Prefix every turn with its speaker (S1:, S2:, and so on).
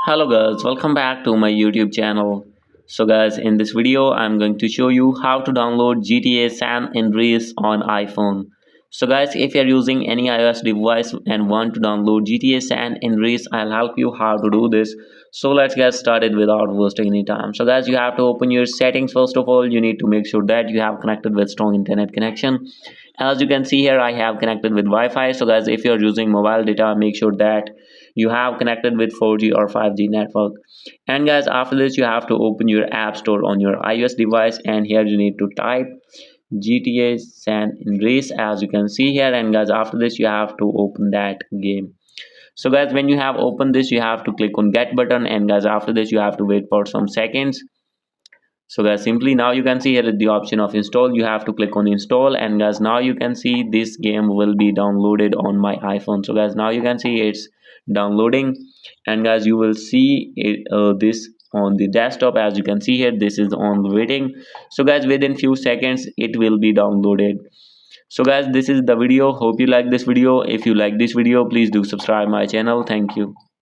S1: Hello guys, welcome back to my YouTube channel. So guys, in this video I'm going to show you how to download GTA San Andreas on iPhone. So guys, if you're using any iOS device and want to download GTA San Andreas, I'll help you how to do this. So let's get started without wasting any time. So guys, you have to open your settings. First of all, you need to make sure that you have connected with strong internet connection. As you can see here, I have connected with Wi-Fi. So guys, if you're using mobile data, make sure that you have connected with 4G or 5G network. And guys, after this you have to open your app store on your iOS device, and here you need to type GTA San Andreas as you can see here. And guys, after this you have to open that game. So guys, when you have opened this, you have to click on get button, and guys, after this you have to wait for some seconds. So guys, simply now you can see here is the option of install. You have to click on install, and guys, now you can see this game will be downloaded on my iPhone. So guys, now you can see it's downloading, and guys, you will see it this on the desktop. As you can see here, this is on waiting. So guys, within few seconds it will be downloaded. So guys, this is the video. Hope you like this video. If you like this video, please do subscribe my channel. Thank you.